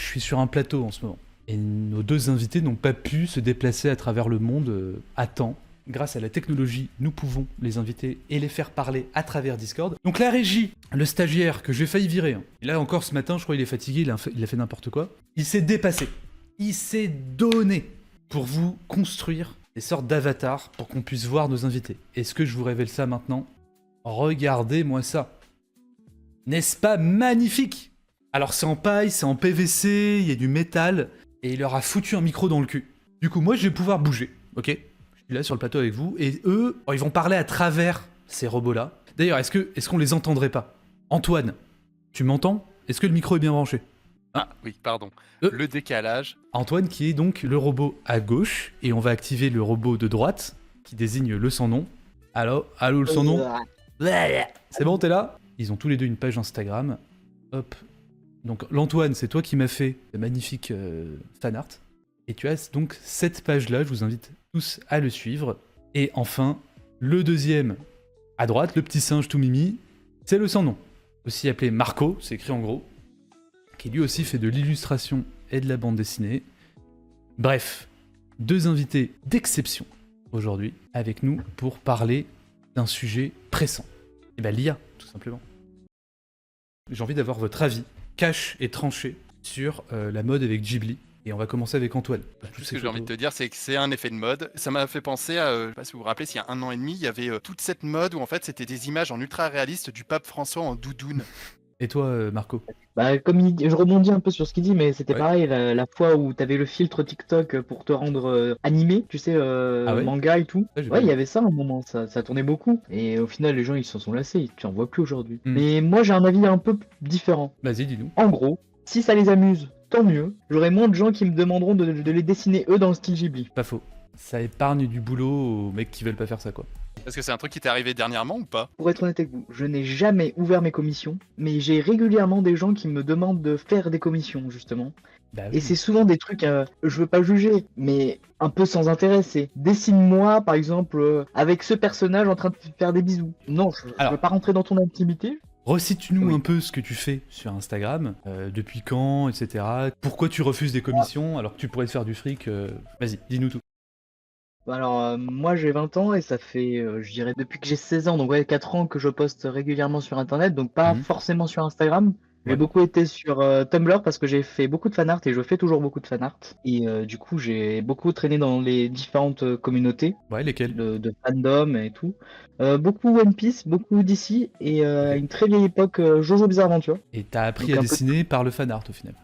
suis sur un plateau en ce moment. Et nos deux invités n'ont pas pu se déplacer à travers le monde à temps. Grâce à la technologie, nous pouvons les inviter et les faire parler à travers Discord. Donc la régie, le stagiaire que j'ai failli virer, hein. Et là encore ce matin, je crois qu'il est fatigué, il a fait n'importe quoi. Il s'est dépassé. Il s'est donné pour vous construire des sortes d'avatars pour qu'on puisse voir nos invités. Est-ce que je vous révèle ça maintenant? Regardez-moi ça. N'est-ce pas magnifique? Alors c'est en paille, c'est en PVC, il y a du métal, et il leur a foutu un micro dans le cul. Du coup, moi je vais pouvoir bouger, ok? Je suis là sur le plateau avec vous, et eux, oh, ils vont parler à travers ces robots-là. D'ailleurs, est-ce qu'on les entendrait pas? Antoine, tu m'entends? Est-ce que le micro est bien branché? Ah oui, pardon. Le décalage. Antoine qui est donc le robot à gauche, et on va activer le robot de droite, qui désigne le sans-nom. Allô le sans-nom? C'est bon, t'es là? Ils ont tous les deux une page Instagram. Hop. Donc l'Antoine, c'est toi qui m'as fait le magnifique fan art. Et tu as donc cette page-là, je vous invite tous à le suivre. Et enfin, le deuxième, à droite, le petit singe tout mimi, c'est le sans-nom. Aussi appelé Marco, c'est écrit en gros, qui lui aussi fait de l'illustration et de la bande dessinée. Bref, deux invités d'exception aujourd'hui avec nous pour parler d'un sujet pressant. Et ben l'IA, tout simplement. J'ai envie d'avoir votre avis, cash et tranché, sur la mode avec Ghibli. Et on va commencer avec Antoine. Tout ce que j'ai envie de te dire, c'est que c'est un effet de mode. Ça m'a fait penser à, je sais pas si vous vous rappelez, s'il y a 1 an et demi, il y avait toute cette mode où en fait c'était des images en ultra réaliste du pape François en doudoune. Et toi, Marco? Bah, comme je rebondis un peu sur ce qu'il dit, mais c'était Ouais. pareil la fois où t'avais le filtre TikTok pour te rendre animé, tu sais, Ah ouais manga et tout. Ouais, j'ai Ouais, pas il y vu. avait ça à un moment, ça tournait beaucoup. Et au final, les gens, ils s'en sont lassés, tu en vois plus aujourd'hui. Hmm. Mais moi, j'ai un avis un peu différent. Vas-y, dis-nous. En gros, si ça les amuse, tant mieux. J'aurai moins de gens qui me demanderont de les dessiner eux dans le style Ghibli. Pas faux. Ça épargne du boulot aux mecs qui veulent pas faire ça, quoi. Est-ce que c'est un truc qui t'est arrivé dernièrement ou pas? Pour être honnête avec vous, je n'ai jamais ouvert mes commissions, mais j'ai régulièrement des gens qui me demandent de faire des commissions, justement. Bah Et oui. c'est souvent des trucs, je veux pas juger, mais un peu sans intérêt. C'est dessine-moi, par exemple, avec ce personnage en train de faire des bisous. Non, je Alors. veux pas rentrer dans ton intimité. Resitue-nous Oui. un peu ce que tu fais sur Instagram, depuis quand, etc. Pourquoi tu refuses des commissions alors que tu pourrais te faire du fric. Vas-y, dis-nous tout. Alors, moi j'ai 20 ans et ça fait, je dirais, depuis que j'ai 16 ans, donc ouais, 4 ans que je poste régulièrement sur Internet, donc pas Mhm. forcément sur Instagram. J'ai Ouais. beaucoup été sur Tumblr parce que j'ai fait beaucoup de fanart et je fais toujours beaucoup de fanart. Et du coup, j'ai beaucoup traîné dans les différentes communautés Ouais, lesquels? de fandom et tout. Beaucoup One Piece, beaucoup DC et à Ok. une très vieille époque Jojo Bizarre Adventure. Et t'as appris Donc à un peu dessiner par le fan art au final.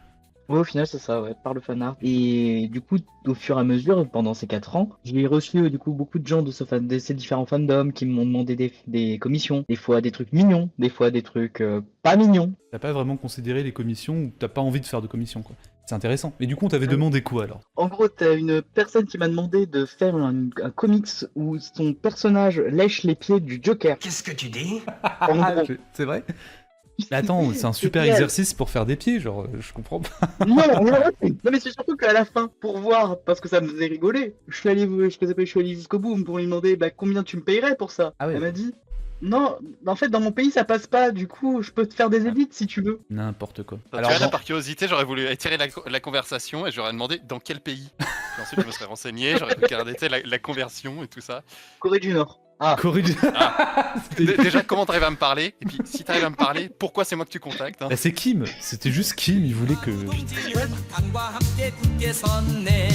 Ouais, au final, c'est ça, ouais, par le fanart. Et du coup, au fur et à mesure, pendant ces 4 ans, j'ai reçu du coup beaucoup de gens de ces différents fandoms qui m'ont demandé des commissions. Des fois des trucs mignons, des fois des trucs pas mignons. T'as pas vraiment considéré les commissions ou t'as pas envie de faire de commissions, quoi. C'est intéressant. Mais du coup, on t'avait Ah. demandé quoi alors? En gros, t'as une personne qui m'a demandé de faire un comics où son personnage lèche les pieds du Joker. Qu'est-ce que tu dis? En gros. C'est vrai? Mais attends, c'est un super génial. exercice pour faire des pieds, genre, je comprends pas. Non, non, mais c'est surtout qu'à la fin, pour voir, parce que ça me faisait rigoler, je suis allé jusqu'au bout pour lui demander bah, combien tu me payerais pour ça. Ah ouais. Elle m'a dit non, en fait dans mon pays ça passe pas, du coup je peux te faire des edits si tu veux. N'importe quoi. Alors, là, par curiosité, j'aurais voulu étirer la conversation et j'aurais demandé dans quel pays. Puis ensuite, je me serais renseigné, j'aurais regardé la conversion et tout ça. Corée du Nord. Ah, Corée du- Déjà, comment t'arrives à me parler? Et puis, si t'arrives à me parler, pourquoi c'est moi que tu contactes, hein? Bah, c'est Kim, c'était juste Kim, il voulait que... 당과 함께 굳게 섰네.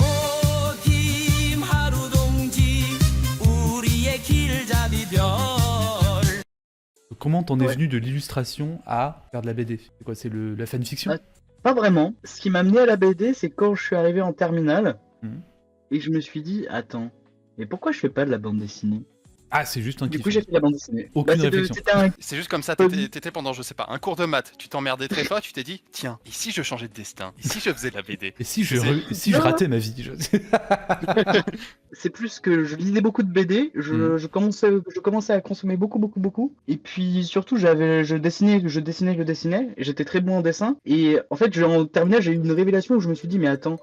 오 김하루 동지 우리의 길잡이별. Comment t'en es Ouais. venu de l'illustration à faire de la BD? C'est quoi, c'est la fanfiction? Ah. pas vraiment. Ce qui m'a amené à la BD, c'est quand je suis arrivé en terminale Mhm. et je me suis dit attends, mais pourquoi je fais pas de la bande dessinée? Ah, c'est juste un Du kiff. coup j'ai fait la bande dessinée. Aucune Bah, réflexion. c'était un C'est juste comme ça, Hobby. t'étais pendant, je sais pas, un cours de maths, tu t'emmerdais très fort, tu t'es dit, tiens, et si je changeais de destin? Et si je faisais de la BD? Et si je, C'est- si je ratais ma vie? C'est plus que je lisais beaucoup de BD, Mhm. je commençais à consommer beaucoup, et puis surtout je dessinais, et j'étais très bon en dessin, et en fait en terminale j'ai eu une révélation où je me suis dit mais attends,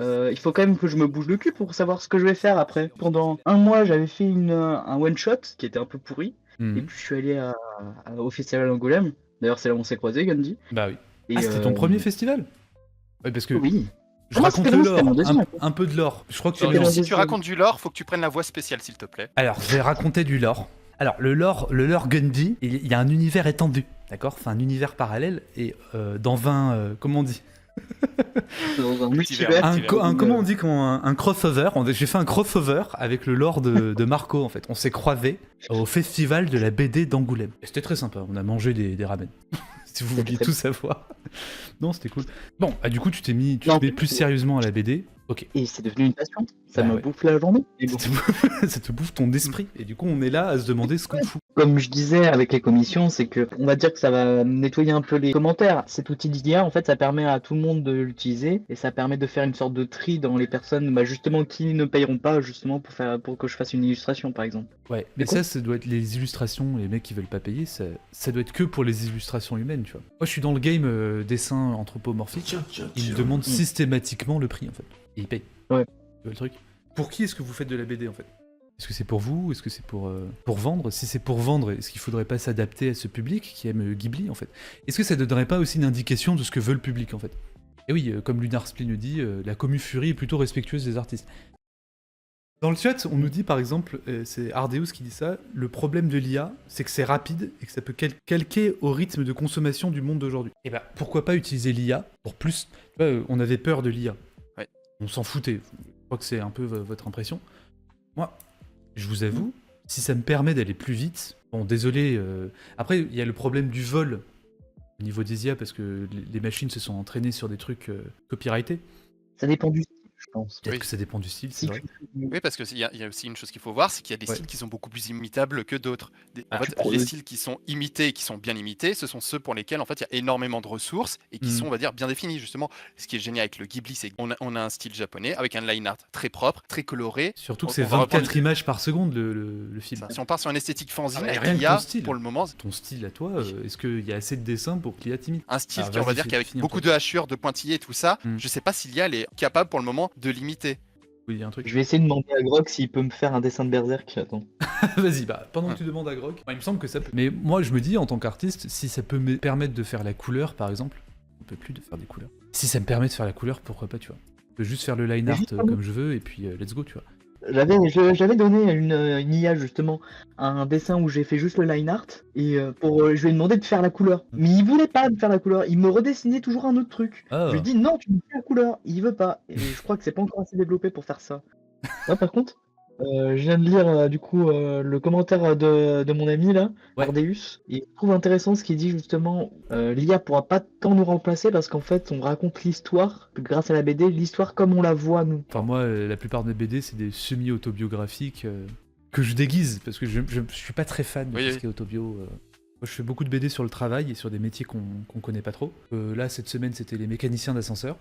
il faut quand même que je me bouge le cul pour savoir ce que je vais faire après. Pendant un mois j'avais fait un one shot qui était un peu pourri, et Mhm. puis je suis allé au festival Angoulême, d'ailleurs c'est là où on s'est croisés Gandhi, Bah oui. et Ah, c'était ton premier festival? Ouais, parce que Oui. je Moi, raconte c'était le bon, c'était mon lore, deuxième. un peu de lore. Je crois que C'était tu mon Si tu deuxième. racontes du lore, faut que tu prennes la voix spéciale, s'il te plaît. Alors, je vais raconter du lore. Alors, le lore Gundy, il y a un univers étendu, d'accord? Enfin, un univers parallèle, et dans 20... comment on dit? Dans un Multivers. multivers. Comment on dit un crossover? J'ai fait un crossover avec le lore de Marco, en fait. On s'est croisés au festival de la BD d'Angoulême. Et c'était très sympa, on a mangé des ramen. Si vous vouliez très tout savoir. Non, c'était cool. Bon, du coup, tu te Non, mets plus sérieusement à la BD. Ok. Et c'est devenu une passion. Ça Bah me ouais. bouffe la journée. Et bon. Ça te bouffe ton esprit. Et du coup, on est là à se demander ce qu'on fout. Comme je disais avec les commissions, c'est que on va dire que ça va nettoyer un peu les commentaires. Cet outil d'IA, en fait, ça permet à tout le monde de l'utiliser et ça permet de faire une sorte de tri dans les personnes, justement, qui ne payeront pas justement pour que je fasse une illustration, par exemple. Ouais, mais quoi ça doit être les illustrations, les mecs qui veulent pas payer, ça doit être que pour les illustrations humaines, tu vois. Moi, je suis dans le game dessin anthropomorphique, ils me demandent systématiquement le prix, en fait. Et ils payent. Ouais. Tu vois le truc? Pour qui est-ce que vous faites de la BD, en fait? Est-ce que c'est pour vous? Est-ce que c'est pour vendre? Si c'est pour vendre, est-ce qu'il faudrait pas s'adapter à ce public qui aime Ghibli, en fait? Est-ce que ça donnerait pas aussi une indication de ce que veut le public, en fait? Et oui, comme Lunar Spleen le dit, la commu Fury est plutôt respectueuse des artistes. Dans le chat, on nous dit par exemple, c'est Ardeus qui dit ça, le problème de l'IA, c'est que c'est rapide et que ça peut calquer au rythme de consommation du monde d'aujourd'hui. Et bah, pourquoi pas utiliser l'IA pour plus... Tu vois, on avait peur de l'IA. Ouais. On s'en foutait. Je crois que c'est un peu votre impression. Moi, je vous avoue, si ça me permet d'aller plus vite... Bon, désolé. Après, il y a le problème du vol au niveau des IA, parce que les machines se sont entraînées sur des trucs copyrightés. Ça dépend du style, je pense. Peut-être Oui. que ça dépend du style, c'est Si vrai. Oui, parce qu'il y a aussi une chose qu'il faut voir, c'est qu'il y a des Ouais. styles qui sont beaucoup plus imitables que d'autres. En fait, pour les le- styles qui sont imités, qui sont bien imités, ce sont ceux pour lesquels en fait il y a énormément de ressources et qui Mhm. sont, on va dire, bien définis. Justement, ce qui est génial avec le Ghibli, c'est qu'on a un style japonais avec un line art très propre, très coloré. Surtout que On c'est va 24 reprendre- images par seconde le film. Si on part sur une esthétique fanzine, Ah, mais avec rien que l'IA, ton style. pour le moment, Ton style à toi, est-ce qu'il y a assez de dessins pour que l'IA t'imite? un style Ah, qui, on va vas-y, dire, qu'avec finis un beaucoup peu. de hachures, de pointillés et tout ça, Mhm. je sais pas si l'IA elle est capable pour le moment de l'imiter. Oui, il y a un truc. Je vais essayer de demander à Grog s'il peut me faire un dessin de Berserk. Attends. Vas-y, pendant que tu demandes à Grog, il me semble que ça peut. Mais moi, je me dis, en tant qu'artiste, si ça peut me permettre de faire la couleur, par exemple, on peut plus de faire des couleurs. Si ça me permet de faire la couleur, pourquoi pas, tu vois. Je peux juste faire le line Mais art justement. comme je veux, et puis let's go, tu vois. J'avais donné à une IA justement un dessin où j'ai fait juste le line art et je lui ai demandé de faire la couleur. Mais il voulait pas de faire la couleur, il me redessinait toujours un autre truc. Ah. Je lui ai dit non, tu me fais la couleur, il veut pas. Et je crois que c'est pas encore assez développé pour faire ça. Là, par contre, je viens de lire du coup le commentaire de mon ami là, Ouais. Ardeus, et je trouve intéressant ce qu'il dit justement. L'IA pourra pas tant nous remplacer parce qu'en fait on raconte l'histoire grâce à la BD, l'histoire comme on la voit nous. Enfin, moi, la plupart de mes BD, c'est des semi-autobiographiques que je déguise, parce que je suis pas très fan de Oui, tout ce oui. qui est autobio. Moi, je fais beaucoup de BD sur le travail et sur des métiers qu'on connaît pas trop. Là, cette semaine, c'était les mécaniciens d'ascenseur,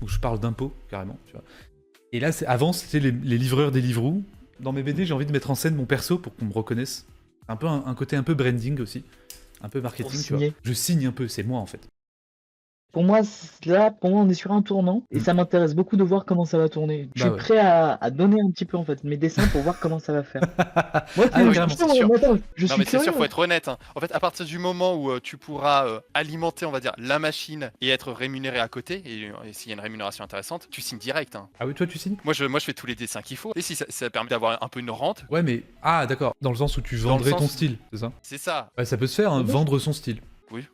où je parle d'impôts, carrément, tu vois. Et là, avant, c'était les livreurs des Deliveroo. Dans mes BD, j'ai envie de mettre en scène mon perso pour qu'on me reconnaisse. Un peu un côté un peu branding aussi, un peu marketing, Pour tu vois. signer. Je signe un peu, c'est moi en fait. Pour moi, on est sur un tournant et Mm. ça m'intéresse beaucoup de voir comment ça va tourner. Je Bah suis ouais. prêt à donner un petit peu en fait mes dessins pour voir comment ça va faire. Moi, Ah, je carrément, suis c'est sûr. curieux, attends, je Non suis mais c'est sûr, curieux. faut être honnête. Hein. En fait, à partir du moment où tu pourras alimenter, on va dire, la machine et être rémunéré à côté, et s'il y a une rémunération intéressante, tu signes direct. Hein. Ah oui, toi tu signes? Moi, je fais tous les dessins qu'il faut. Et si ça permet d'avoir un peu une rente, Ouais, mais. Ah, d'accord. Dans le sens où tu Dans le vendrais ton sens- style, c'est ça? c'est ça. Ouais, ça peut se faire, hein, Oui. vendre son style.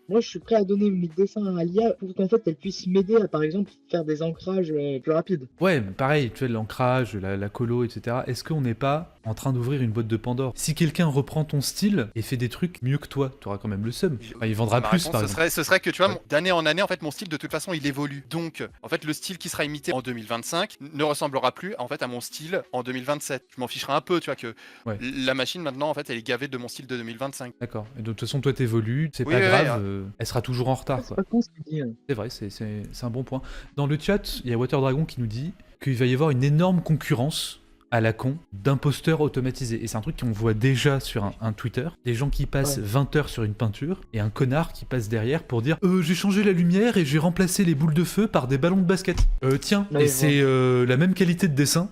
Moi, je suis prêt à donner mes dessins à l'IA pour qu'en fait elle puisse m'aider à par exemple faire des ancrages plus rapides. Ouais, mais pareil, tu vois, l'ancrage, la colo, etc. Est-ce qu'on n'est pas en train d'ouvrir une boîte de Pandore? Si quelqu'un reprend ton style et fait des trucs mieux que toi, t'auras quand même le seum. Enfin, il vendra Ma plus, réponse, par ce exemple. serait que tu vois, Ouais. d'année en année, en fait, mon style de toute façon, il évolue. Donc, en fait, le style qui sera imité en 2025 ne ressemblera plus, en fait, à mon style en 2027. Je m'en ficherai un peu, tu vois, que Ouais. la machine maintenant, en fait, elle est gavée de mon style de 2025. D'accord. Et de toute façon, toi, t'évolues, c'est Oui, pas oui, grave, oui, elle sera toujours en retard, C'est quoi. pas con ce qu'il dit. C'est vrai, c'est un bon point. Dans le chat, il y a Water Dragon qui nous dit qu'il va y avoir une énorme concurrence à la con d'imposteurs automatisés. Et c'est un truc qu'on voit déjà sur un Twitter. Des gens qui passent Ouais. 20 heures sur une peinture et un connard qui passe derrière pour dire j'ai changé la lumière et j'ai remplacé les boules de feu par des ballons de basket. Tiens, Ouais, et je c'est la même qualité de dessin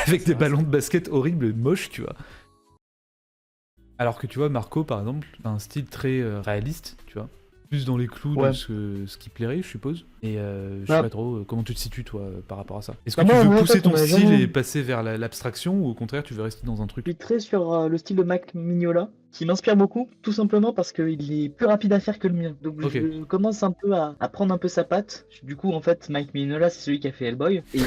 avec des ballons de basket horribles, moches, tu vois. Alors que tu vois, Marco, par exemple, a un style très réaliste, tu vois. plus dans les clous Ouais. de ce qui plairait, je suppose. Et je sais Bah. pas trop comment tu te situes toi par rapport à ça. Est-ce que Bah, tu moi, veux en fait, pousser ton on a style jamais- et passer vers l'abstraction ou au contraire tu veux rester dans un Je truc? suis très sur le style de Mike Mignola, qui m'inspire beaucoup, tout simplement parce qu'il est plus rapide à faire que le mien. Donc Ok. je commence un peu à prendre un peu sa patte. Du coup, en fait, Mike Mignola, c'est celui qui a fait Hellboy. Et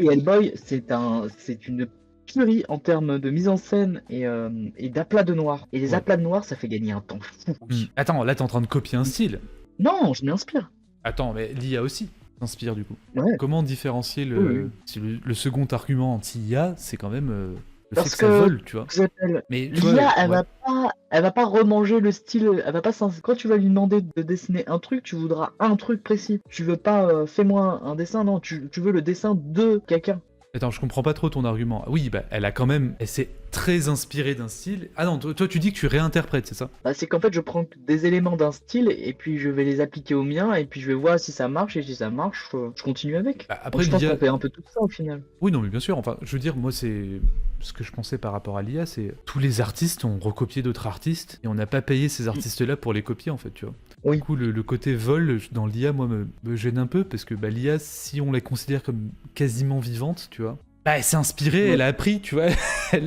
Hellboy, c'est une tuerie en termes de mise en scène et d'aplats de noir. Et les Ouais. aplats de noir, ça fait gagner un temps fou. Attends, là t'es en train de copier un style. Non, je m'inspire. Attends, mais l'IA aussi s'inspire du coup. Ouais. Comment différencier Oui. si le second argument anti-IA, c'est quand même le Parce fait que ça que- vole, tu vois. Ça s'appelle Mais tu vois, L'IA, elle ouais. va pas remanger le style. Elle va pas quand tu vas lui demander de dessiner un truc, tu voudras un truc précis. Tu veux pas fais-moi un dessin, non, tu veux le dessin de quelqu'un. Attends, je comprends pas trop ton argument. Oui, bah elle s'est très inspirée d'un style. Ah non, toi tu dis que tu réinterprètes, c'est ça? Bah, c'est qu'en fait, je prends des éléments d'un style et puis je vais les appliquer au mien et puis je vais voir si ça marche et si ça marche, je continue avec. Bah, Donc, après je pense l'IA. qu'on fait un peu tout ça au final. Oui, non, mais bien sûr. Enfin, je veux dire, moi, c'est ce que je pensais par rapport à l'IA, c'est tous les artistes ont recopié d'autres artistes et on n'a pas payé ces artistes-là pour les copier, en fait, tu vois. Oui. Du coup, le côté vol dans l'IA, moi, me gêne un peu parce que bah, l'IA, si on la considère comme quasiment vivante, tu vois. Bah, elle s'est inspirée, Ouais. elle a appris, tu vois.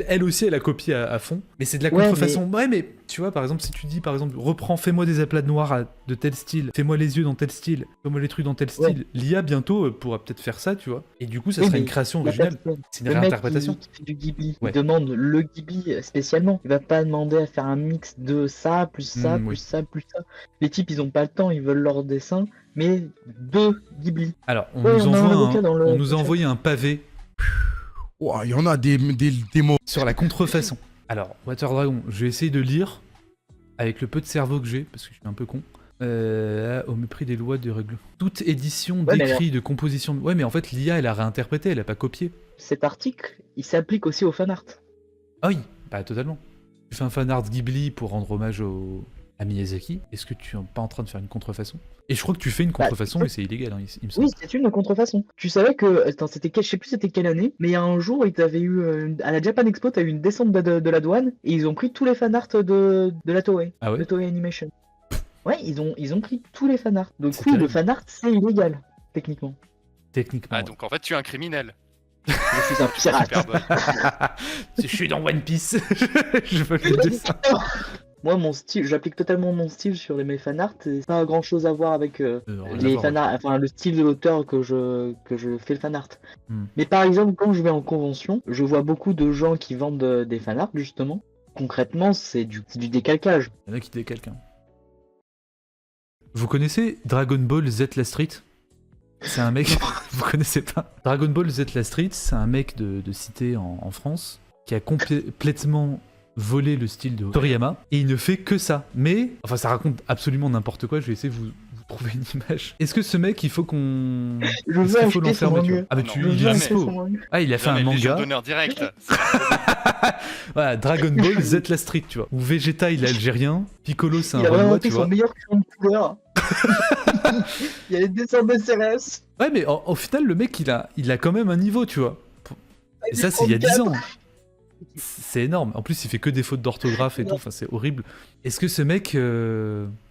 Elle aussi, elle a copié à fond. Mais c'est de la Ouais, contrefaçon. Ouais, mais tu vois, par exemple, si tu dis, par exemple, reprends, fais-moi des aplats de noir de tel style, fais-moi les yeux dans tel style, fais-moi les trucs dans tel Ouais. style. L'IA, bientôt, pourra peut-être faire ça, tu vois. Et du coup, ça Oui, sera mais une création la originale. personne- C'est une Le mec réinterprétation. qui fait du Ghibli, Ouais. il demande le Ghibli spécialement. Il va pas demander à faire un mix de ça, plus ça, Oui. plus ça, plus ça. Les types, ils ont pas le temps, ils veulent leur dessin, mais de Ghibli. Alors, on Ouais, nous on a un envoie avocat dans le on nous a chat. envoyé un pavé Ouah, il y en a des mots. sur la contrefaçon. Alors, Water Dragon, je vais essayer de lire avec le peu de cerveau que j'ai, parce que je suis un peu con. Au mépris des lois de règles. Toute édition Ouais, mais d'écrit, de composition. Ouais, mais en fait, l'IA, elle a réinterprété, elle a pas copié. Cet article, il s'applique aussi au fanart. Ah oui, bah totalement. Tu fais un fanart Ghibli pour rendre hommage à Miyazaki. Est-ce que tu es pas en train de faire une contrefaçon? Et je crois que tu fais une contrefaçon c'est- et c'est illégal, hein, il me semble. Oui, c'est une contrefaçon. Tu savais que, attends, je sais plus c'était quelle année, mais il y a un jour, ils avaient eu, à la Japan Expo, t'as eu une descente de la douane, et ils ont pris tous les fanarts de la Toei, Ah ouais? de Toei Animation. Ouais, ils ont pris tous les fanarts. Donc C'est oui, le terrible. fanart, c'est illégal, techniquement. Techniquement. Ah, donc en fait, tu es un criminel. Je suis un pirate. Super bonne. Je suis dans One Piece. Je veux le dessin. Moi, mon style, j'applique totalement mon style sur mes fanarts, et pas grand chose à voir avec Rien à les voir, fanarts, enfin le style de l'auteur que je fais le fanart. Hmm. Mais par exemple, quand je vais en convention, je vois beaucoup de gens qui vendent des fanarts, justement. Concrètement, c'est du décalcage. Il y en a qui décalquent. Hein. Vous connaissez Dragon Ball Z La Street? C'est un mec. Vous connaissez pas? Dragon Ball Z La Street, c'est un mec de cité en France qui a complètement volé le style de Toriyama et il ne fait que ça. Mais, enfin, ça raconte absolument n'importe quoi. Je vais essayer de vous trouver une image. Est-ce que ce mec, il faut qu'on. Je Est-ce veux qu'il faut acheter son l'enfermer, tu vois? manga. Ah, mais Non, tu Je il il veux est jamais. acheter dispo. son manga. Ah, il a fait un Jamais Légion manga. d'honneur direct. Voilà, Dragon Ball Z La Street, tu vois. Où Vegeta, il est algérien. Piccolo, c'est un Il a Renois, inventé tu son vois. meilleur crayon de couleur. Il y a les dessins de CRS. Ouais, mais au final, le mec, il a quand même un niveau, tu vois. Et ça, c'est il y a 10 ans. C'est énorme. En plus, il fait que des fautes d'orthographe et tout. Enfin, c'est horrible. Est-ce que ce mec.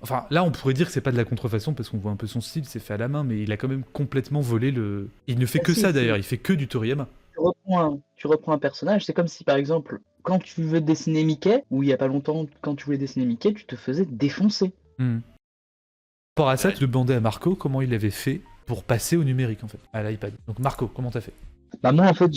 Enfin, là, on pourrait dire que c'est pas de la contrefaçon parce qu'on voit un peu son style, c'est fait à la main, mais il a quand même complètement volé le. Il ne fait Ah, que si, ça si. d'ailleurs, il fait que du Toriyama. Tu reprends un personnage, c'est comme si par exemple, quand tu veux dessiner Mickey, ou il y a pas longtemps, quand tu voulais dessiner Mickey, tu te faisais défoncer. Hmm. Par rapport à ça, Ouais. tu demandais à Marco comment il avait fait pour passer au numérique en fait, à l'iPad. Donc Marco, comment t'as fait? Bah moi en fait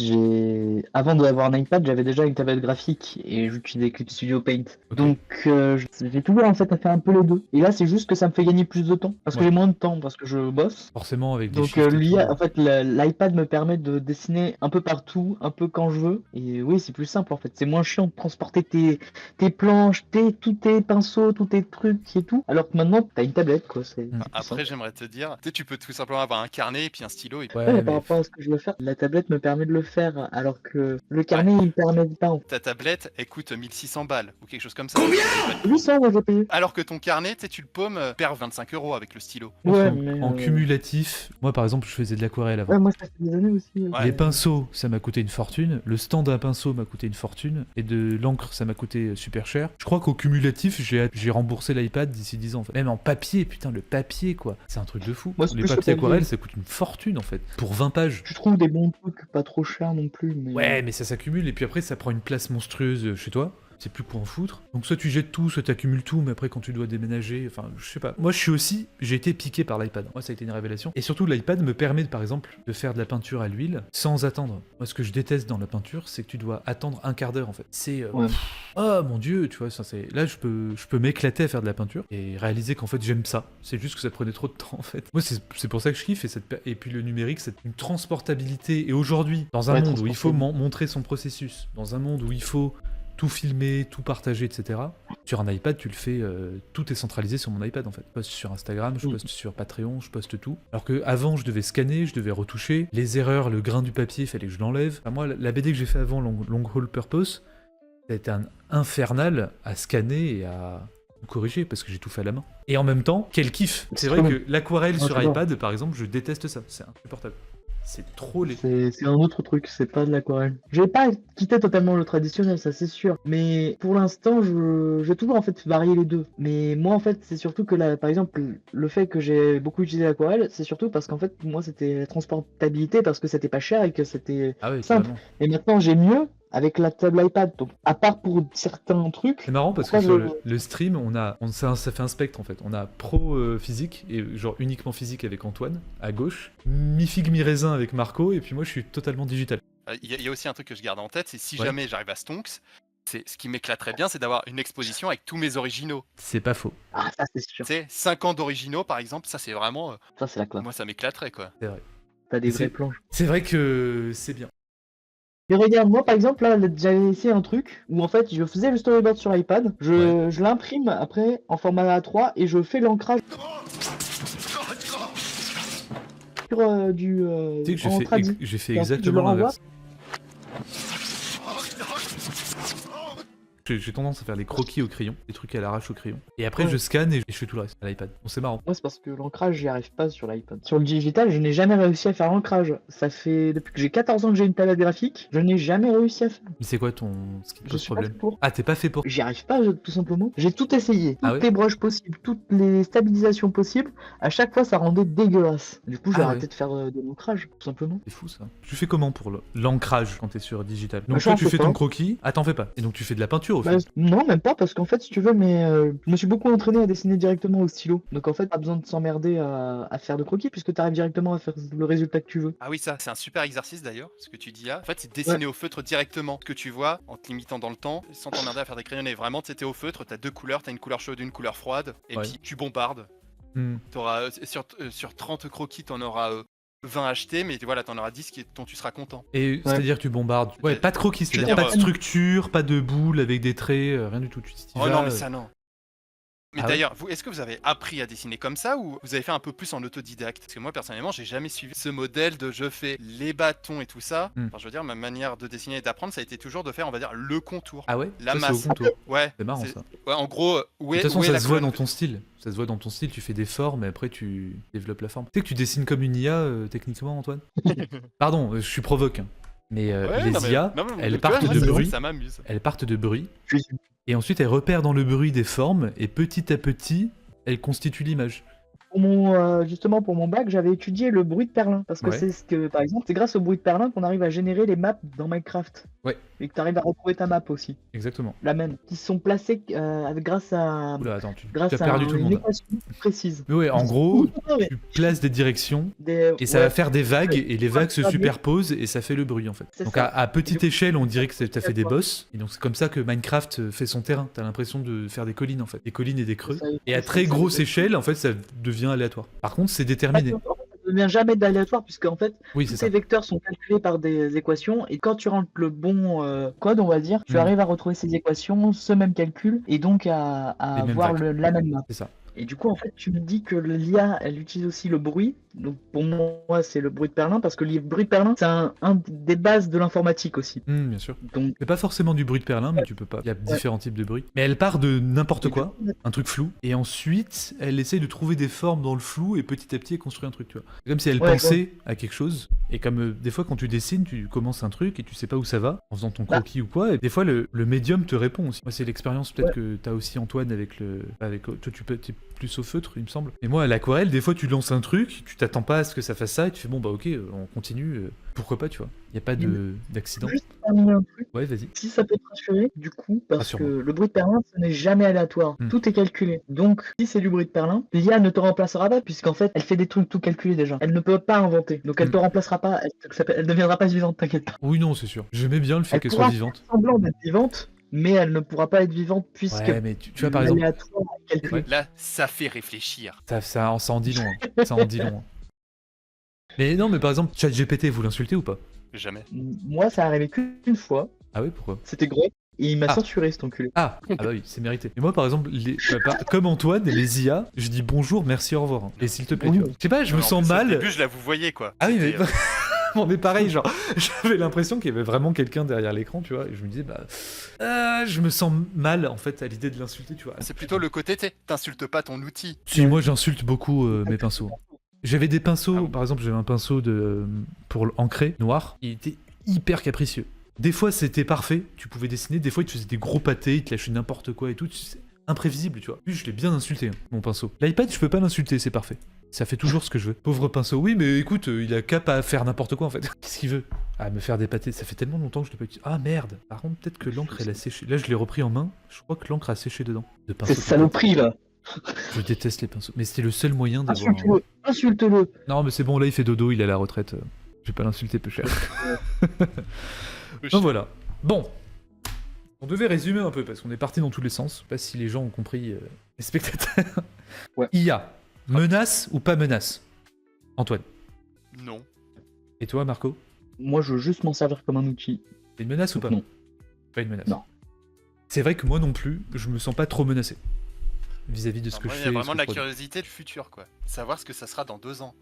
avant d'avoir un iPad j'avais déjà une tablette graphique et j'utilisais Clip Studio Paint. Ok. Donc j'ai toujours en fait à faire un peu les deux. Et là c'est juste que ça me fait gagner plus de temps parce que Ouais. j'ai moins de temps parce que je bosse. Forcément avec des Donc shifts et l'IA tout. en fait l'iPad me permet de dessiner un peu partout, un peu quand je veux. Et oui c'est plus simple en fait. C'est moins chiant de transporter tes planches, tous tes pinceaux, tous tes trucs et tout. Alors que maintenant t'as une tablette quoi. C'est plus simple. Après, j'aimerais te dire, tu sais, tu peux tout simplement avoir un carnet et puis un stylo. Et puis... Ouais, Ouais, mais par rapport à ce que je veux faire, la tablette tablette me permet de le faire, alors que le carnet il me permet pas. Ta tablette, elle coûte 1600 balles ou quelque chose comme ça. 800 moi j'ai payé. Alors que ton carnet, tu sais, tu le paumes, perd 25 € avec le stylo. Ouais, en, mais, en cumulatif, moi par exemple, je faisais de l'aquarelle avant. Ouais, moi ça fait des années aussi. Ouais. Les pinceaux, ça m'a coûté une fortune. Le stand à pinceau m'a coûté une fortune. Et de l'encre, ça m'a coûté super cher. Je crois qu'au cumulatif, j'ai remboursé l'iPad d'ici 10 ans en fait. Même en papier, putain, le papier quoi. C'est un truc de fou. Moi, c'est Les plus le papiers papier. aquarelles, ça coûte une fortune en fait. Pour 20 pages. Tu trouves des bons trucs pas trop chers non plus. Mais... Ouais, mais ça s'accumule et puis après, ça prend une place monstrueuse chez toi. C'est plus quoi en foutre. Donc soit tu jettes tout, soit t'accumules tout, mais après quand tu dois déménager, enfin je sais pas. Moi j'ai été piqué par l'iPad. Moi ça a été une révélation. Et surtout l'iPad me permet par exemple de faire de la peinture à l'huile sans attendre. Moi ce que je déteste dans la peinture, c'est que tu dois attendre un quart d'heure en fait. C'est Ouais. oh mon dieu, tu vois, ça c'est. Là je peux m'éclater à faire de la peinture et réaliser qu'en fait j'aime ça. C'est juste que ça prenait trop de temps en fait. Moi c'est pour ça que je kiffe et puis le numérique c'est une transportabilité. Et aujourd'hui, dans un Ouais, monde où il faut transportable. montrer son processus, dans un monde où il faut tout filmer, tout partager, etc. Sur un iPad, tu le fais, tout est centralisé sur mon iPad en fait. Je poste sur Instagram, je poste sur Patreon, je poste tout. Alors que avant, je devais scanner, je devais retoucher. Les erreurs, le grain du papier, fallait que je l'enlève. Enfin, moi, la BD que j'ai fait avant, Long Haul Purpose, ça a été un infernal à scanner et à corriger parce que j'ai tout fait à la main. Et en même temps, quel kiff. C'est vrai que l'aquarelle sur j'adore. iPad, par exemple, je déteste ça. C'est insupportable. C'est trop les... C'est un autre truc, c'est pas de l'aquarelle. Je vais pas quitter totalement le traditionnel, ça c'est sûr. Mais pour l'instant, je vais toujours en fait varier les deux. Mais moi en fait, c'est surtout que là, par exemple, le fait que j'ai beaucoup utilisé l'aquarelle, c'est surtout parce qu'en fait, moi c'était la transportabilité parce que c'était pas cher et que c'était Ah ouais, simple. carrément. Et maintenant j'ai mieux avec la table iPad. Donc à part pour certains trucs. C'est marrant parce que Pourquoi sur le stream, ça fait un spectre en fait. On a pro physique et genre uniquement physique avec Antoine à gauche, mi-figue mi-raisin avec Marco et puis moi je suis totalement digital. Il y a aussi un truc que je garde en tête, c'est si Ouais. jamais j'arrive à Stonks, ce qui m'éclaterait bien, c'est d'avoir une exposition avec tous mes originaux. C'est pas faux. Ah ça c'est sûr. Tu sais, 5 ans d'originaux par exemple, ça c'est vraiment... Ça c'est la classe. moi ça m'éclaterait quoi. C'est vrai. T'as des C'est- vraies planches. C'est vrai que c'est bien. Mais regarde, moi par exemple, là, j'avais essayé un truc où en fait je faisais le storyboard sur iPad, je l'imprime après en format A3 et je fais l'ancrage sur du. Tu sais en que tradi. j'ai fait Et ensuite, je exactement le renvoie. l'inverse. J'ai tendance à faire des croquis au crayon, des trucs à l'arrache au crayon. Et après Ouais. je scanne et je fais tout le reste à l'iPad. Bon, c'est marrant. Moi c'est parce que l'ancrage j'y arrive pas sur l'iPad. Sur le digital, je n'ai jamais réussi à faire l'ancrage. Ça fait depuis que j'ai 14 ans que j'ai une tablette graphique, je n'ai jamais réussi à faire. Mais c'est quoi ce qui te Je pose suis pas problème fait pour. Ah, t'es pas fait pour. J'y arrive pas tout simplement. J'ai tout essayé, toutes Ah ouais les brushes possibles, toutes les stabilisations possibles. À chaque fois ça rendait dégueulasse. Du coup j'ai Ah arrêté ouais. de faire de l'ancrage tout simplement. C'est fou ça. Tu fais comment pour l'ancrage quand t'es sur digital? Donc Bah, toi j'en tu fais fais pas. ton croquis. Ah, t'en fais pas. Et donc tu fais de la peinture au Bah, final. non, même pas, parce qu'en fait, si tu veux, mais je me suis beaucoup entraîné à dessiner directement au stylo. Donc en fait, pas besoin de s'emmerder à faire de croquis, puisque tu arrives directement à faire le résultat que tu veux. Ah oui, ça, c'est un super exercice d'ailleurs, ce que tu dis là. En fait, c'est dessiner au feutre directement ce que tu vois en te limitant dans le temps, sans t'emmerder à faire des crayonnés. Vraiment, tu étais au feutre, t'as deux couleurs, t'as une couleur chaude, une couleur froide, et Ouais. puis tu bombardes. Hmm. T'auras, sur 30 croquis, t'en auras 20 achetés, mais voilà, t'en auras 10 dont tu seras content. Et c'est-à-dire tu bombardes. Ouais, pas de croquis, c'est-à-dire C'est-à-dire, pas de structure, pas de boule avec des traits, rien du tout. Tu t'y Oh vas, non, mais ça non. Mais Ah ouais d'ailleurs, est-ce que vous avez appris à dessiner comme ça ou vous avez fait un peu plus en autodidacte? Parce que moi, personnellement, j'ai jamais suivi ce modèle de je fais les bâtons et tout ça. Hmm. Enfin, je veux dire, ma manière de dessiner et d'apprendre, ça a été toujours de faire, on va dire, le contour. Ah ouais. La Ça, c'est au masse. contour. Ouais. C'est marrant ça. Ouais, en gros, où De est, toute façon, où est ça la se voit colonne dans ton style. Ça se voit dans ton style, tu fais des formes et après tu développes la forme. Tu sais que tu dessines comme une IA techniquement, Antoine? Pardon, je suis provoque. Hein. Mais Ouais, les non, mais- IA, non, mais elles tu partent vois, de moi, bruit. Ça m'amuse. Elles partent de bruit. Je suis- Et ensuite, elles repèrent dans le bruit des formes et petit à petit, elles constituent l'image. Justement, pour mon bac, j'avais étudié le bruit de perlin. Parce que Ouais. c'est ce que, par exemple, c'est grâce au bruit de perlin qu'on arrive à générer les maps dans Minecraft. Ouais. Et que tu arrives à retrouver ta map aussi. Exactement. La même. Qui sont placées grâce à. Oula, attends, tu Grâce as à perdu tout le une monde. équation précise. Mais ouais, en gros, Ouais. tu places des directions et ça Ouais. va faire des vagues Ouais. et les vagues se Ouais. superposent et ça fait le bruit en fait. C'est Donc ça. à petite échelle, on dirait que t'as fait des Ouais. bosses et donc c'est comme ça que Minecraft fait son terrain. T'as l'impression de faire des collines en fait, des collines et des creux. Ça, Et à ça, très ça, grosse ça, échelle, en fait, ça devient aléatoire. Par contre, c'est déterminé. En fait, ça ne devient jamais d'aléatoire puisque en fait Oui, tous c'est ces ça. vecteurs sont calculés par des équations et quand tu rentres le bon code, on va dire, tu Mm. arrives à retrouver ces équations, ce même calcul et donc à Les mêmes avoir vagues. la même map. C'est ça. Et du coup, en fait, tu me dis que l'IA, elle utilise aussi le bruit. Donc pour moi, c'est le bruit de Perlin, parce que le bruit de Perlin, c'est un des bases de l'informatique aussi. Bien sûr. Donc, C'est pas forcément du bruit de Perlin, mais tu peux pas. Il y a différents types de bruit. Mais elle part de n'importe quoi, un truc flou, et ensuite, elle essaye de trouver des formes dans le flou, et petit à petit, elle construit un truc, tu vois. C'est comme si elle pensait à quelque chose, et comme des fois, quand tu dessines, tu commences un truc, et tu sais pas où ça va, en faisant ton croquis ou quoi, et des fois, le médium te répond aussi. Moi, c'est l'expérience peut-être que t'as aussi, Antoine, avec le... toi, t'es plus au feutre, il me semble. Et moi, à l'aquarelle, des fois, tu lances un truc, tu t'attends pas à ce que ça fasse ça, et tu fais, bon, bah ok, on continue, pourquoi pas, tu vois. Il y a pas d'accident. juste terminer un truc. Ouais, vas-y. Si ça peut te rassurer, du coup, parce que Rassure-moi. le bruit de Perlin, ce n'est jamais aléatoire. Tout est calculé. Donc, si c'est du bruit de Perlin, l'IA ne te remplacera pas, puisqu'en fait, elle fait des trucs tout calculés déjà. Elle ne peut pas inventer. Donc, elle te remplacera pas, elle deviendra pas vivante, t'inquiète pas. Oui, non, c'est sûr. J'aimais bien le fait Elle qu'elle pourra soit vivante. faire semblant d'être vivante, mais elle ne pourra pas être vivante puisque Ouais, mais tu vois, par exemple, l'aléatoire est calculé. Là, ça fait réfléchir. ça en dit long. Ça en dit long. Mais non, mais par exemple, ChatGPT, vous l'insultez ou pas? Jamais. Moi, ça arrivait qu'une fois. Ah oui, pourquoi? C'était gros. Et il m'a Ah. censuré, cet enculé. Ah bah oui, c'est mérité. Et moi, par exemple, comme Antoine, les IA, je dis bonjour, merci, au revoir. Et s'il te plaît, tu vois. Je sais pas, je me En sens plus, Au mal. début, je la vous voyais, quoi. Ah oui, mais C'était, on est pareil, genre, j'avais l'impression qu'il y avait vraiment quelqu'un derrière l'écran, tu vois, et je me disais, bah, je me sens mal, en fait, à l'idée de l'insulter, tu vois. c'est plutôt le côté, t'insultes pas ton outil. Si, moi, j'insulte beaucoup mes pinceaux. J'avais des pinceaux, Ah bon. par exemple, j'avais un pinceau pour ancrer noir, il était hyper capricieux. Des fois, c'était parfait, tu pouvais dessiner, des fois, il te faisait des gros pâtés, il te lâchait n'importe quoi et tout, c'est imprévisible, tu vois. Lui, je l'ai bien insulté, hein, mon pinceau. L'iPad, je peux pas l'insulter, c'est parfait. Ça fait toujours ce que je veux. Pauvre pinceau, oui, mais écoute, il a qu'à pas faire n'importe quoi, en fait. Qu'est-ce qu'il veut? Ah, me faire des pâtés, ça fait tellement longtemps que je l'ai pas utilisé. Ah, merde. Par contre, peut-être que l'encre, elle a séché. Là, je l'ai repris en main, je crois que l'encre a séché dedans. De pinceau. C'est saloperie, là. Je déteste les pinceaux. Mais c'était le seul moyen d'avoir... Insulte-le. Insulte-le. Non, mais c'est bon, là, il fait dodo, il est à la retraite. Je vais pas l'insulter peu cher. Donc voilà. Bon. On devait résumer un peu, parce qu'on est parti dans tous les sens. Je sais pas si les gens ont compris, les spectateurs. Ouais. IA. Menace ou pas menace? Antoine. Non. Et toi, Marco? Moi, je veux juste m'en servir comme un outil. C'est une menace ou pas? Non. Pas une menace. Non. C'est vrai que moi non plus, je me sens pas trop menacé vis-à-vis de ce que Moi, je il fais. y a et vraiment ce de la que je produis. curiosité du futur, quoi. Savoir ce que ça sera dans 2 ans.